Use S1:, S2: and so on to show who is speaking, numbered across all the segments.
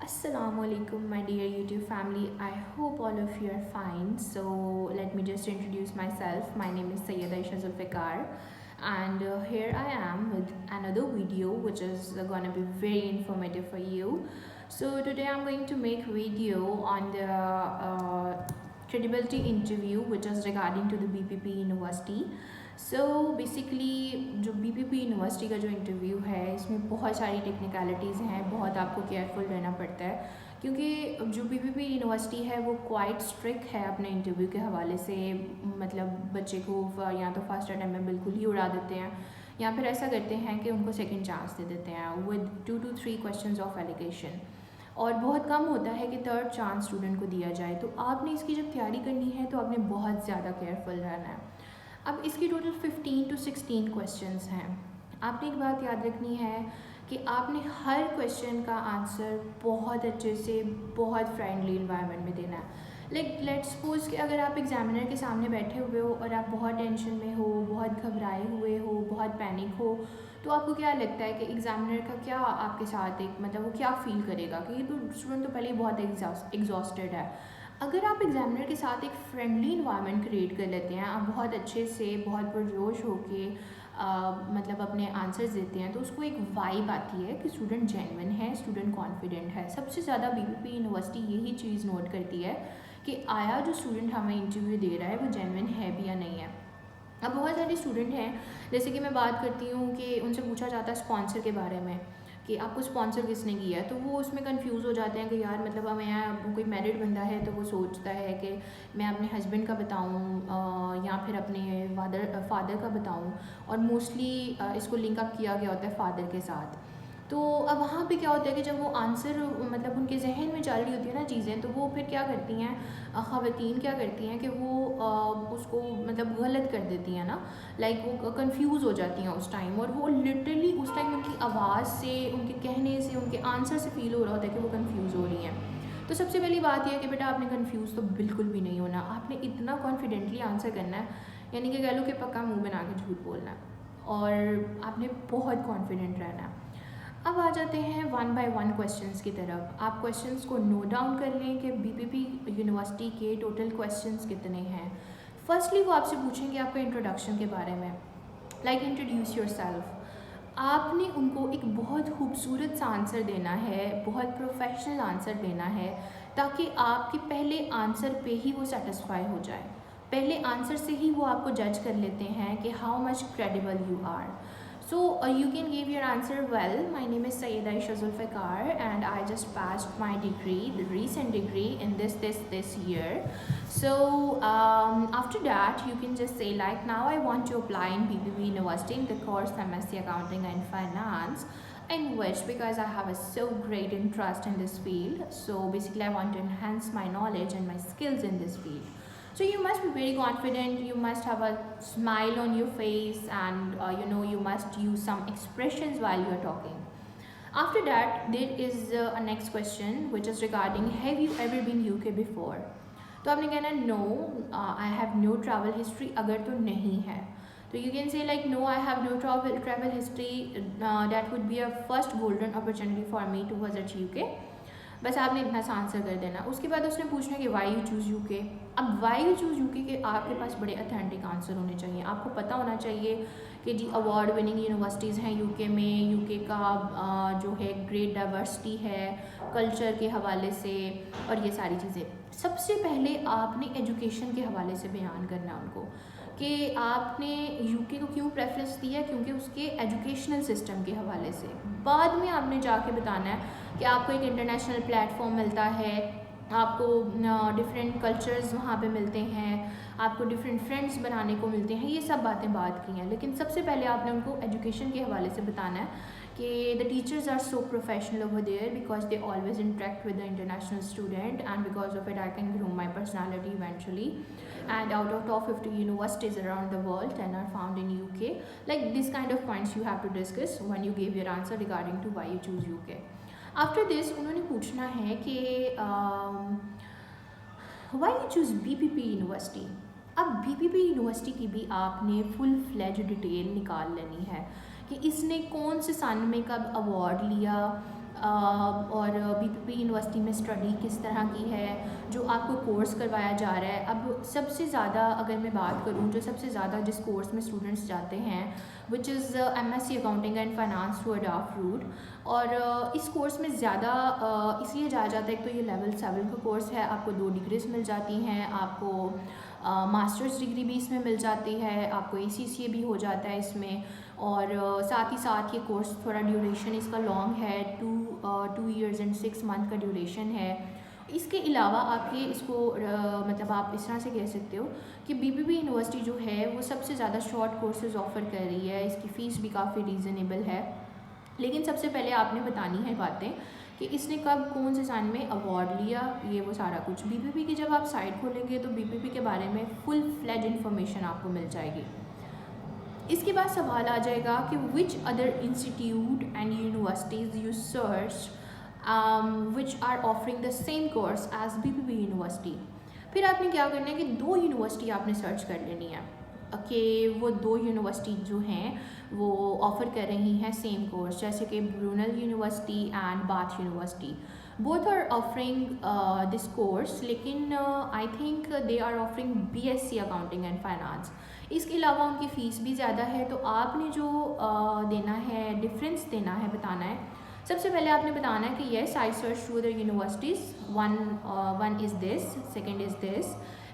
S1: Assalamu alaikum, my dear YouTube family. I hope all of you are fine. So, let me just introduce myself. My name is Sayyida Aisha Zulfikar, and here I am with another video which is gonna be very informative for you. So, today I'm going to make video on the credibility interview which is regarding to the BPP University. So basically जो BPP university का जो interview है इसमें बहुत सारी technicalities हैं, बहुत आपको केयरफुल रहना पड़ता है क्योंकि जो बीपीपी यूनिवर्सिटी है वो क्वाइट स्ट्रिक्ट है अपने इंटरव्यू के हवाले से। मतलब बच्चे को या तो फर्स्ट अटैम्प्ट में बिल्कुल ही उड़ा देते हैं या फिर ऐसा करते हैं कि उनको सेकेंड चांस दे देते हैं with 2 to 3 question of allegation, और बहुत कम होता है कि थर्ड चांस स्टूडेंट को दिया जाए। तो आपने इसकी जब तैयारी करनी है तो आपने बहुत ज़्यादा केयरफुल रहना है। अब इसकी टोटल 15 to 16 क्वेश्चंस हैं। आपने एक बात याद रखनी है कि आपने हर क्वेश्चन का आंसर बहुत अच्छे से, बहुत फ्रेंडली इन्वायरमेंट में देना है। लेट्स सपोज कि अगर आप एग्जामिनर के सामने बैठे हुए हो और आप बहुत टेंशन में हो, बहुत घबराए हुए हो, बहुत पैनिक हो, तो आपको क्या लगता है कि एग्जामिनर का क्या आपके साथ एक मतलब वो क्या फील करेगा कि ये तो स्टूडेंट तो पहले ही बहुत एग्जॉस्टेड है। अगर आप एग्जामिनर के साथ एक फ्रेंडली इन्वायरमेंट क्रिएट कर लेते हैं, आप बहुत अच्छे से, बहुत पुरजोश होके मतलब अपने आंसर्स देते हैं, तो उसको एक वाइब आती है कि स्टूडेंट जेन्युइन है, स्टूडेंट कॉन्फिडेंट है। सबसे ज़्यादा बीपीपी यूनिवर्सिटी यही चीज़ नोट करती है कि आया जो स्टूडेंट हमें इंटरव्यू दे रहा है वो जेन्युइन है भी या नहीं है। अब बहुत सारे स्टूडेंट हैं, जैसे कि मैं बात करती हूँ कि उनसे पूछा जाता है स्पॉन्सर के बारे में कि आपको स्पॉन्सर किसने किया है, तो वो उसमें कंफ्यूज हो जाते हैं कि यार मतलब हमें यहाँ कोई मैरिड बंदा है तो वो सोचता है कि मैं अपने हस्बैंड का बताऊँ या फिर अपने फादर का बताऊँ, और मोस्टली इसको लिंक अप किया गया होता है फादर के साथ। तो अब वहाँ पे क्या होता है कि जब वो आंसर मतलब उनके जहन में चल रही होती है ना चीज़ें, तो वो फिर क्या करती हैं, ख़वातीन क्या करती हैं कि वो उसको मतलब गलत कर देती हैं ना, लाइक वो कंफ्यूज हो जाती हैं उस टाइम, और वो लिटरली उस टाइम उनकी आवाज़ से, उनके कहने से, उनके आंसर से फील हो रहा होता है कि वो कंफ्यूज हो रही हैं। तो सबसे पहली बात यह है कि बेटा आपने कंफ्यूज तो बिल्कुल भी नहीं होना, आपने इतना कॉन्फिडेंटली आंसर करना है, यानी कि कह लो कि पक्का मुँह बना के झूठ बोलना है, और आपने बहुत कॉन्फिडेंट रहना है। अब आ जाते हैं 1 by 1 क्वेश्चंस की तरफ। आप क्वेश्चंस को नोट डाउन कर लें कि बीपीपी यूनिवर्सिटी के टोटल क्वेश्चंस कितने हैं। फर्स्टली वो आपसे पूछेंगे आपके इंट्रोडक्शन के बारे में, लाइक इंट्रोड्यूस योरसेल्फ। आपने उनको एक बहुत खूबसूरत सा आंसर देना है, बहुत प्रोफेशनल आंसर देना है, ताकि आपके पहले आंसर पे ही वो सेटिस्फाई हो जाए। पहले आंसर से ही वो आपको जज कर लेते हैं कि how much credible you are. So you can give your answer well. My name is Sayyida Aisha Zulfikar and I just passed my degree, the recent degree in this year. So after that you can just say like, now I want to apply in BPP University in the course MSc Accounting and Finance, in which because I have a so great interest in this field, so basically I want to enhance my knowledge and my skills in this field. So you must be very confident, you must have a smile on your face, and you must use some expressions while you are talking. After that there is a next question which is regarding, have you ever been UK before? तो आपने कहना no, I have no travel history. अगर तो नहीं है तो you can say like, no I have no travel history, that would be a first golden opportunity for me to visit UK. बस आपने इतना सा आंसर कर देना। उसके बाद उसने पूछना कि वाई यू चूज़ यूके। अब वाई यू चूज़ यूके के आपके पास बड़े अथेंटिक आंसर होने चाहिए। आपको पता होना चाहिए कि जी अवार्ड विनिंग यूनिवर्सिटीज़ हैं यूके में, यूके का जो है ग्रेट डाइवर्सिटी है कल्चर के हवाले से, और ये सारी चीज़ें। सबसे पहले आपने एजुकेशन के हवाले से बयान करना है उनको कि आपने यूके को क्यों प्रेफरेंस दिया, क्योंकि उसके एजुकेशनल सिस्टम के हवाले से। बाद में आपने जाके बताना है कि आपको एक इंटरनेशनल प्लेटफॉर्म मिलता है, आपको डिफरेंट कल्चर्स वहाँ पे मिलते हैं, आपको डिफरेंट फ्रेंड्स बनाने को मिलते हैं, ये सब बातें बात की हैं। लेकिन सबसे पहले आपने उनको एजुकेशन के हवाले से बताना है कि the teachers are so professional over there because they always interact with the international student, and because of it I can groom my personality eventually, and out of top 50 universities around the world 10 are found in UK. Like this kind of points you have to discuss when you give your answer regarding to why you choose UK. After this उन्होंने पूछना है कि why you choose BPP university. अब BPP university की भी आपने full fledge detail निकाल लेनी है कि इसने कौन से सन में कब अवार्ड लिया, और बीपीपी यूनिवर्सिटी में स्टडी किस तरह की है, जो आपको कोर्स करवाया जा रहा है। अब सबसे ज़्यादा अगर मैं बात करूँ, जो सबसे ज़्यादा जिस कोर्स में स्टूडेंट्स जाते हैं which is MSc accounting and finance through adopt route, और इस कोर्स में ज़्यादा इसलिए जाया जाता है। तो ये लेवल 7 का कोर्स है, आपको 2 डिग्रीज मिल जाती हैं, आपको मास्टर्स डिग्री भी इसमें मिल जाती है, आपको ACCA भी हो जाता है इसमें, और साथ ही साथ ये कोर्स थोड़ा ड्यूरेशन इसका लॉन्ग है, 2 years and 6 month का ड्यूरेशन है। इसके अलावा आप ये इसको मतलब आप इस तरह से कह सकते हो कि बीपीपी यूनिवर्सिटी जो है वो सबसे ज़्यादा शॉर्ट कोर्सेज ऑफ़र कर रही है, इसकी फ़ीस भी काफ़ी रीज़नेबल है। लेकिन सबसे पहले आपने बतानी है बातें कि इसने कब कौन से साल में अवार्ड लिया, ये वो सारा कुछ। बीपीपी की जब आप साइट खोलेंगे तो बीपीपी के बारे में फुल फ्लेज इन्फॉर्मेशन आपको मिल जाएगी। इसके बाद सवाल आ जाएगा कि which other institute and universities you search which are offering the same course as BPP university. फिर आपने क्या करना है कि 2 यूनिवर्सिटी आपने सर्च कर लेनी है कि वो 2 यूनिवर्सिटी जो हैं वो ऑफ़र कर रही हैं सेम कोर्स, जैसे कि Brunel university and Bath university. Both are offering this course, लेकिन I think they are offering BSc accounting and finance. इसके अलावा उनकी फ़ीस भी ज़्यादा है। तो आपने जो देना है, डिफरेंस देना है, बताना है। सबसे पहले आपने बताना है कि yes I search through the universities, one is this, second is this.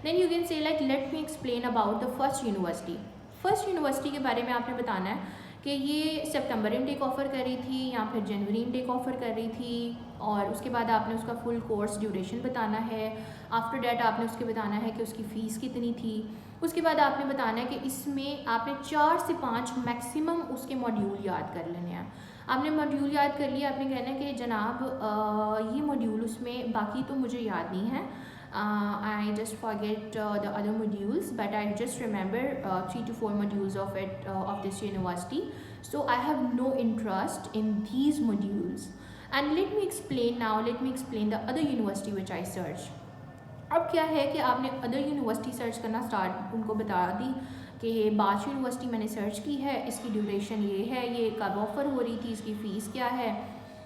S1: Then you can say like let me explain about the first university. First university के बारे में आपने बताना है कि ये सितंबर इनटेक ऑफ़र कर रही थी या फिर जनवरी इनटेक ऑफ़र कर रही थी, और उसके बाद आपने उसका फुल कोर्स ड्यूरेशन बताना है। आफ्टर डैट आपने उसके बताना है कि उसकी फ़ीस कितनी थी। उसके बाद आपने बताना है कि इसमें आपने 4 से 5 मैक्सिमम उसके मॉड्यूल याद कर लेने हैं। आपने मॉड्यूल याद कर लिया, आपने कहना है कि जनाब ये मॉड्यूल उसमें, बाकी तो मुझे याद नहीं है, I just forget the other modules, but I just remember 3 to 4 modules of it of this university. So I have no interest in these modules. And let me explain now. Let me explain the other university which I search. अब क्या है कि आपने other university search करना start उनको बता दी कि bath university मैंने सर्च की है, इसकी ड्यूरेशन ये है, ये कब ऑफ़र हो रही थी, इसकी फ़ीस क्या है,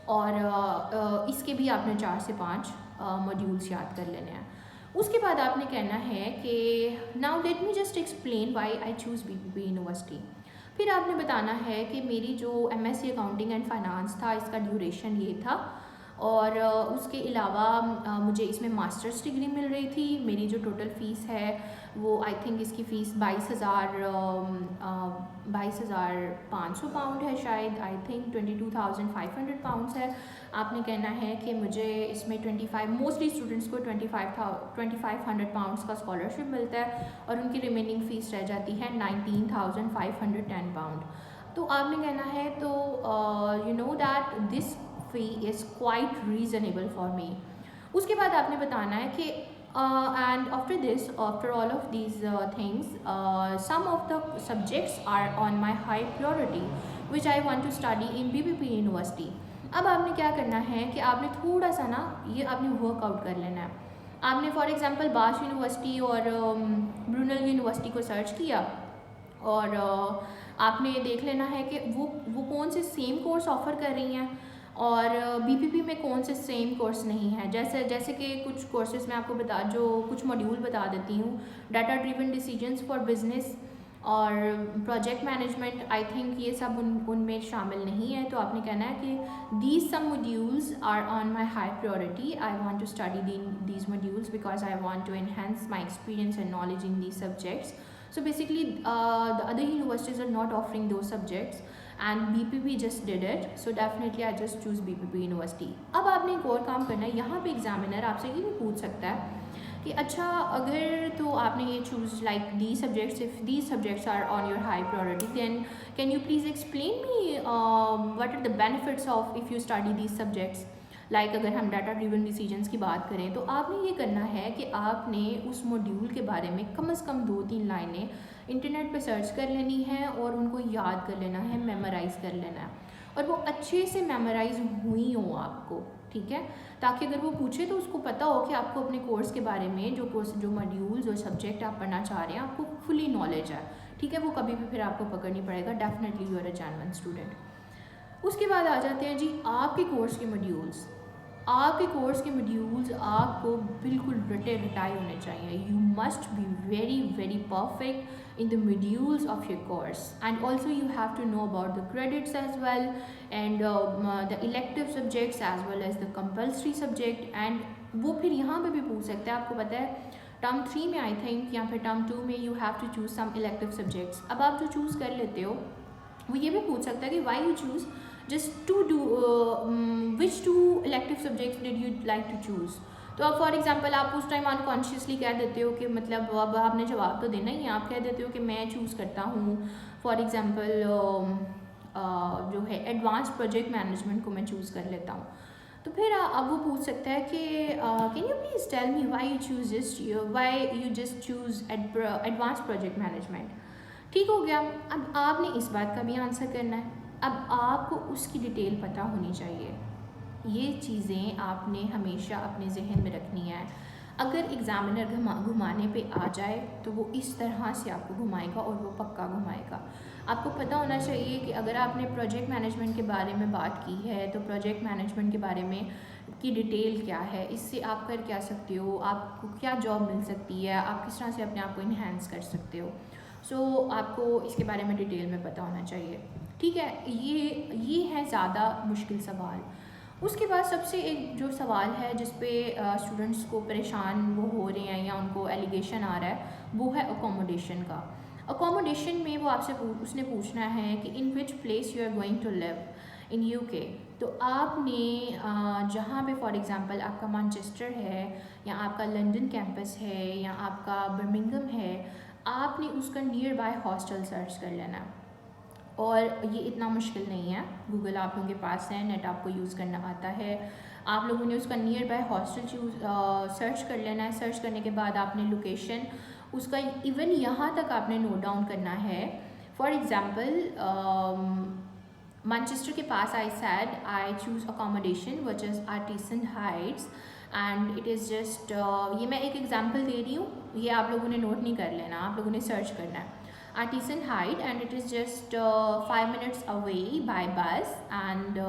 S1: और इसके भी आपने 4 से 5 मॉड्यूल्स याद कर लेने हैं। उसके बाद आपने कहना है कि now let me just explain why I choose BPP university. फिर आपने बताना है कि मेरी जो MSc अकाउंटिंग एंड फाइनेंस था, इसका ड्यूरेशन ये था, और उसके अलावा मुझे इसमें मास्टर्स डिग्री मिल रही थी। मेरी जो टोटल फ़ीस है वो आई थिंक इसकी फ़ीस 22,500 पाउंड है, शायद आई थिंक 22,500 पाउंड्स है। आपने कहना है कि मुझे इसमें 25 मोस्टली स्टूडेंट्स को 2500 पाउंड्स का स्कॉलरशिप मिलता है, और उनकी रिमेनिंग फ़ीस रह जाती है 19,510 पाउंड। तो आपने कहना है तो you know that this fee is quite reasonable for me. उसके बाद आपने बताना है कि and after this, after all of these things, some of the subjects are on my high priority which I want to study in BPP University. अब आपने क्या करना है कि आपने थोड़ा सा ना ये आपने वर्कआउट कर लेना है। आपने फॉर एग्जांपल बाथ यूनिवर्सिटी और ब्रूनल यूनिवर्सिटी को सर्च किया, और आपने देख लेना है कि वो कौन से सेम कोर्स ऑफ़र कर रही हैं और बीपीपी में कौन से सेम कोर्स नहीं है। जैसे कि कुछ कोर्सेज मैं आपको कुछ मॉड्यूल बता देती हूँ। Data driven decisions for business और प्रोजेक्ट मैनेजमेंट, आई थिंक ये सब उनमें शामिल नहीं है। तो आपने कहना है कि these some modules are on my high priority, I want to study these modules because I want to enhance my experience and knowledge in these subjects. So basically the other universities are not offering those subjects and BPP just did it, so definitely I just choose BPP University. अब आपने एक और काम करना है, यहाँ पे examiner आपसे ये भी पूछ सकता है कि अच्छा अगर तो आपने ये choose like these subjects, if these subjects are on your high priority, then can you please explain me what are the benefits of if you study these subjects. Like अगर हम डाटा ड्रिवन डिसीजंस की बात करें तो आपने ये करना है कि आपने उस मॉड्यूल के बारे में कम से कम 2-3 लाइनें इंटरनेट पे सर्च कर लेनी है और उनको याद कर लेना है, मेमोराइज़ कर लेना है, और वो अच्छे से मेमोराइज़ हुई हो आपको, ठीक है, ताकि अगर वो पूछे तो उसको पता हो कि आपको अपने कोर्स के बारे में जो मॉड्यूल जो सब्जेक्ट आप पढ़ना चाह रहे हैं आपको फुली नॉलेज है, ठीक है। वो कभी भी फिर आपको पकड़ नहीं पड़ेगा। Definitely you are a genuine student. उसके बाद आ जाते हैं जी आपके कोर्स के मॉड्यूल्स। आपके कोर्स के मॉड्यूल्स आपको बिल्कुल रटाए होने चाहिए। You must be very very perfect in the modules of your course, and also you have to know about the credits as well, and the elective subjects as well as the compulsory subject. And वो फिर यहाँ पे भी पूछ सकते हैं, आपको पता है टर्म 3 में आई थिंक या फिर टर्म 2 में you have to choose some elective subjects. अब आप जो चूज़ कर लेते हो वो ये भी पूछ सकता है कि why you choose just to do which two elective subjects did you like to choose। तो अब फॉर एग्जांपल आप उस टाइम अनकॉन्शियसली कह देते हो कि मतलब अब आपने जवाब तो देना ही है, आप कह देते हो कि मैं चूज़ करता हूँ फॉर एग्जांपल जो है एडवांस प्रोजेक्ट मैनेजमेंट को मैं चूज़ कर लेता हूँ। तो फिर अब वो पूछ सकता है कि can you please tell me why you just choose advance project management. ठीक हो गया। अब आपने इस बात का भी आंसर करना है। अब आपको उसकी डिटेल पता होनी चाहिए। ये चीज़ें आपने हमेशा अपने जहन में रखनी है। अगर एग्ज़ामिनर घुमाने पे आ जाए तो वो इस तरह से आपको घुमाएगा और वो पक्का घुमाएगा। आपको पता होना चाहिए कि अगर आपने प्रोजेक्ट मैनेजमेंट के बारे में बात की है तो प्रोजेक्ट मैनेजमेंट के बारे में की डिटेल क्या है, इससे आप कर क्या सकते हो, आपको क्या जॉब मिल सकती है, आप किस तरह से अपने आप को इन्हेंस कर सकते हो। सो आपको इसके बारे में डिटेल में पता होना चाहिए। ठीक है, ये है ज़्यादा मुश्किल सवाल। उसके बाद सबसे एक जो सवाल है जिस पे स्टूडेंट्स को परेशान वो हो रहे हैं या उनको एलिगेशन आ रहा है वो है अकोमोडेशन का। अकोमोडेशन में वो आपसे उसने पूछना है कि in which place you are going to live in UK. तो आपने जहाँ पे फॉर एग्ज़ाम्पल आपका मैनचेस्टर है या आपका लंदन कैंपस है या आपका बर्मिंघम है, आपने उसका नियर बाय हॉस्टल सर्च कर लेना। और ये इतना मुश्किल नहीं है, गूगल आप लोगों के पास है, नेट आपको यूज़ करना आता है। आप लोगों ने उसका नियर बाय हॉस्टल सर्च कर लेना है। सर्च करने के बाद आपने लोकेशन उसका इवन यहाँ तक आपने नोट डाउन करना है। फॉर एग्ज़ाम्पल मैनचेस्टर के पास I choose accommodation which is Artisan Heights and it is just ये मैं एक एग्जांपल दे रही हूँ, ये आप लोगों ने नोट नहीं कर लेना, आप लोगों ने सर्च करना है। Artisan Height and it is just 5 minutes away by bus and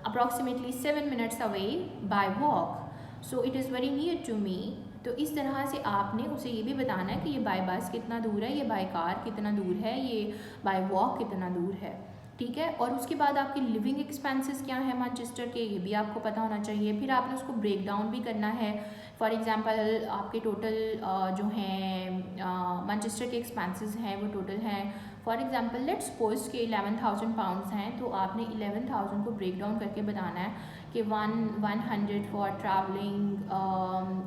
S1: approximately 7 minutes away by walk, so it is very near to me। तो इस तरह से आपने उसे ये भी बताना है कि ये बाय बस कितना दूर है, ये बाय कार कितना दूर है, ये बाय वॉक कितना दूर है। ठीक है, और उसके बाद आपके लिविंग एक्सपेंसेस क्या है मैनचेस्टर के, ये भी आपको पता होना चाहिए। फिर आपने उसको ब्रेक डाउन भी करना है। फॉर एग्ज़ाम्पल आपके टोटल जो हैं मैनचेस्टर के एक्सपेंसेस हैं वो टोटल हैं फॉर एग्ज़ाम्पल लेट्स सपोज के 11,000 पाउंड्स हैं, तो आपने 11,000 को ब्रेक डाउन करके बताना है कि 100 for travelling,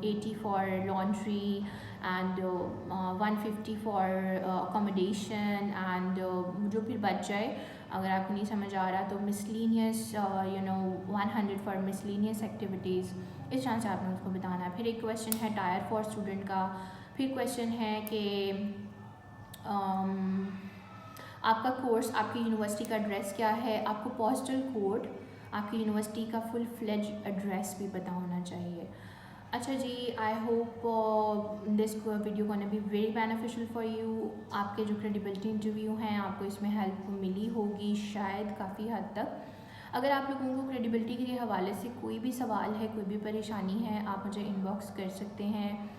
S1: 80 for laundry and 150 for accommodation and जो फिर बच जाए अगर आपको नहीं समझ आ रहा तो मिसलीनियस 100 फॉर मिसलीनियस एक्टिविटीज़। इस तरह से आपने उसको बताना है। फिर एक क्वेश्चन है टायर फॉर स्टूडेंट का। फिर क्वेश्चन है कि आपका कोर्स, आपकी यूनिवर्सिटी का एड्रेस क्या है, आपको पोस्टल कोड, आपकी यूनिवर्सिटी का फुल फ्लेज एड्रेस भी पता होना चाहिए। अच्छा जी, I hope this video gonna be very beneficial for you. आपके जो क्रेडिबिलिटी इंटरव्यू हैं आपको इसमें हेल्प मिली होगी शायद काफ़ी हद तक। अगर आप लोगों को क्रेडिबिलिटी के हवाले से कोई भी सवाल है, कोई भी परेशानी है, आप मुझे इनबॉक्स कर सकते हैं।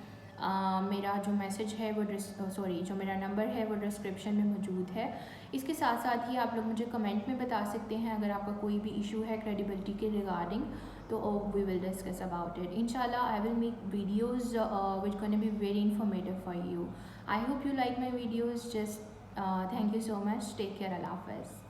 S1: मेरा जो मैसेज है वो जो मेरा नंबर है वो डिस्क्रिप्शन में मौजूद है। इसके साथ साथ ही आप लोग मुझे कमेंट में बता सकते हैं अगर आपका कोई भी इशू है क्रेडिबिलिटी के रिगार्डिंग, तो we will discuss about it. इंशाल्लाह I will make videos which gonna be very informative for you. I hope you like my videos. Just thank you so much. Take care. अल्लाह हाफ़िज़।